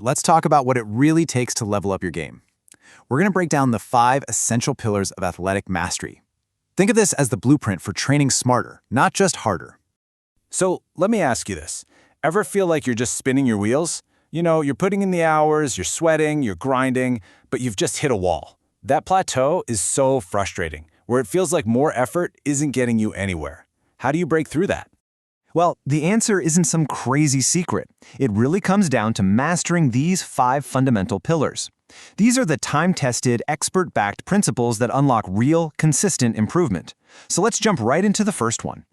let's talk about what it really takes to level up your game. We're going to break down the 5 essential pillars of athletic mastery. Think of this as the blueprint for training smarter, not just harder. So let me ask you this. Ever feel like you're just spinning your wheels? You know, you're putting in the hours, you're sweating, you're grinding, but you've just hit a wall. That plateau is so frustrating, where it feels like more effort isn't getting you anywhere. How do you break through that? Well, the answer isn't some crazy secret. It really comes down to mastering these 5 fundamental pillars. These are the time-tested, expert-backed principles that unlock real, consistent improvement. So let's jump right into the first one.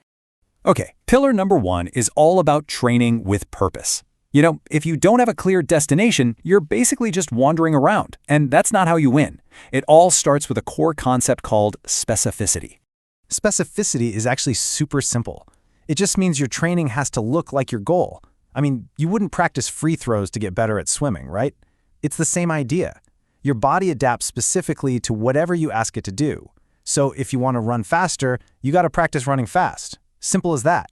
Okay, pillar number 1 is all about training with purpose. You know, if you don't have a clear destination, you're basically just wandering around, and that's not how you win. It all starts with a core concept called specificity. Specificity is actually super simple. It just means your training has to look like your goal. I mean, you wouldn't practice free throws to get better at swimming, right? It's the same idea. Your body adapts specifically to whatever you ask it to do. So if you want to run faster, you got to practice running fast. Simple as that.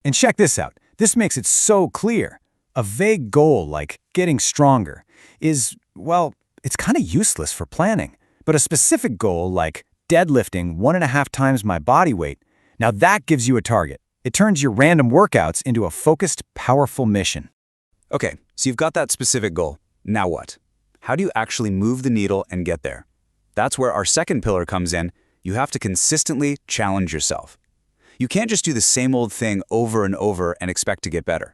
And check this out. This makes it so clear. A vague goal like getting stronger is, well, it's kind of useless for planning. But a specific goal like deadlifting 1.5 times my body weight, now that gives you a target. It turns your random workouts into a focused, powerful mission. Okay, so you've got that specific goal. Now what? How do you actually move the needle and get there? That's where our second pillar comes in. You have to consistently challenge yourself. You can't just do the same old thing over and over and expect to get better.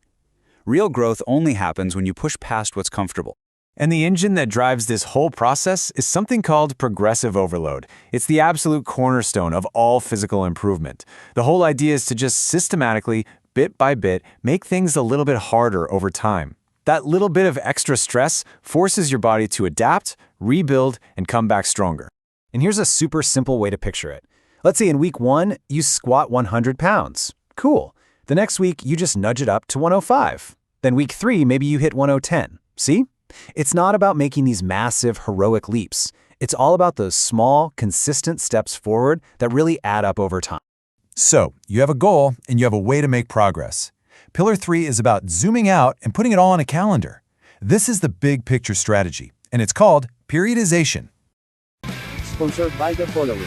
Real growth only happens when you push past what's comfortable. And the engine that drives this whole process is something called progressive overload. It's the absolute cornerstone of all physical improvement. The whole idea is to just systematically, bit by bit, make things a little bit harder over time. That little bit of extra stress forces your body to adapt, rebuild, and come back stronger. And here's a super simple way to picture it. Let's say in week 1, you squat 100 pounds. Cool. The next week, you just nudge it up to 105. Then week 3, maybe you hit 110. See? It's not about making these massive, heroic leaps. It's all about those small, consistent steps forward that really add up over time. So, you have a goal and you have a way to make progress. Pillar 3 is about zooming out and putting it all on a calendar. This is the big picture strategy, and it's called periodization. Sponsored by the following.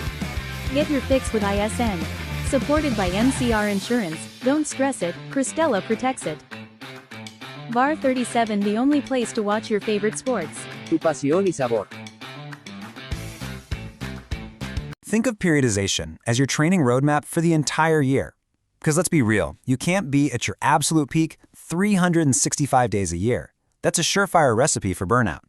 Get your fix with ISN. Supported by MCR Insurance. Don't stress it, Cristela protects it. VAR 37, the only place to watch your favorite sports. Tu pasión y sabor. Think of periodization as your training roadmap for the entire year. Because let's be real, you can't be at your absolute peak 365 days a year. That's a surefire recipe for burnout.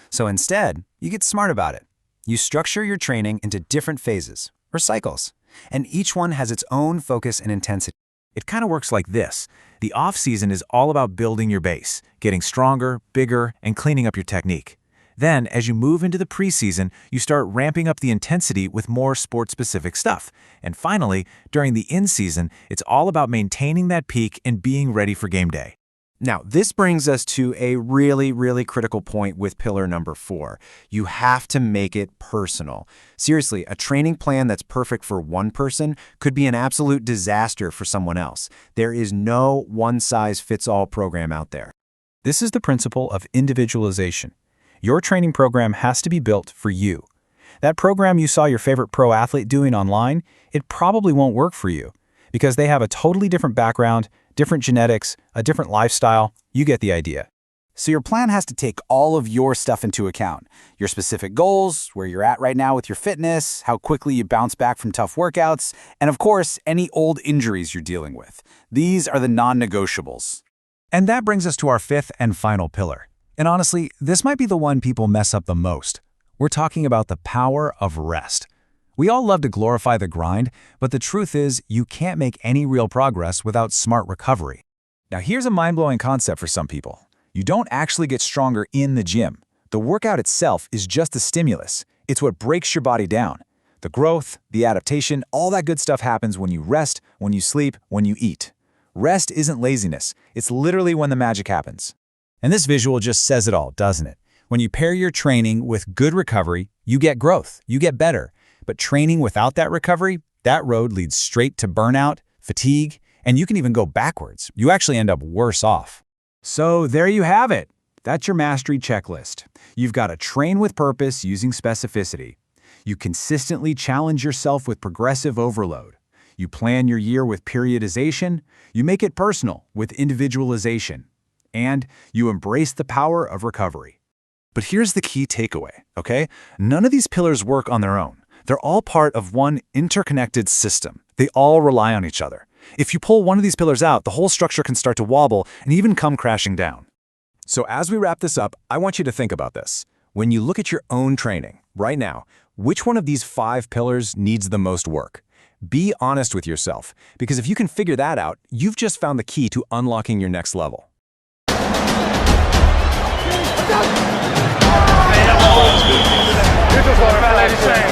So instead, you get smart about it. You structure your training into different phases, or cycles, and each one has its own focus and intensity. It kind of works like this. The off-season is all about building your base, getting stronger, bigger, and cleaning up your technique. Then, as you move into the preseason, you start ramping up the intensity with more sport-specific stuff. And finally, during the in-season, it's all about maintaining that peak and being ready for game day. Now, this brings us to a really critical point with pillar number 4. You have to make it personal. Seriously, a training plan that's perfect for one person could be an absolute disaster for someone else. There is no one-size-fits-all program out there. This is the principle of individualization. Your training program has to be built for you. That program you saw your favorite pro athlete doing online, it probably won't work for you because they have a totally different background, different genetics, a different lifestyle. You get the idea. So your plan has to take all of your stuff into account. Your specific goals, where you're at right now with your fitness, how quickly you bounce back from tough workouts, and of course, any old injuries you're dealing with. These are the non-negotiables. And that brings us to our 5th and final pillar. And honestly, this might be the one people mess up the most. We're talking about the power of rest. We all love to glorify the grind, but the truth is you can't make any real progress without smart recovery. Now here's a mind-blowing concept for some people. You don't actually get stronger in the gym. The workout itself is just the stimulus. It's what breaks your body down. The growth, the adaptation, all that good stuff happens when you rest, when you sleep, when you eat. Rest isn't laziness. It's literally when the magic happens. And this visual just says it all, doesn't it? When you pair your training with good recovery, you get growth, you get better. But training without that recovery, that road leads straight to burnout, fatigue, and you can even go backwards. You actually end up worse off. So there you have it. That's your mastery checklist. You've got to train with purpose using specificity. You consistently challenge yourself with progressive overload. You plan your year with periodization. You make it personal with individualization. And you embrace the power of recovery. But here's the key takeaway, okay? None of these pillars work on their own. They're all part of one interconnected system. They all rely on each other. If you pull one of these pillars out, the whole structure can start to wobble and even come crashing down. So as we wrap this up, I want you to think about this. When you look at your own training, right now, which one of these 5 pillars needs the most work? Be honest with yourself, because if you can figure that out, you've just found the key to unlocking your next level. This is what our ladies say.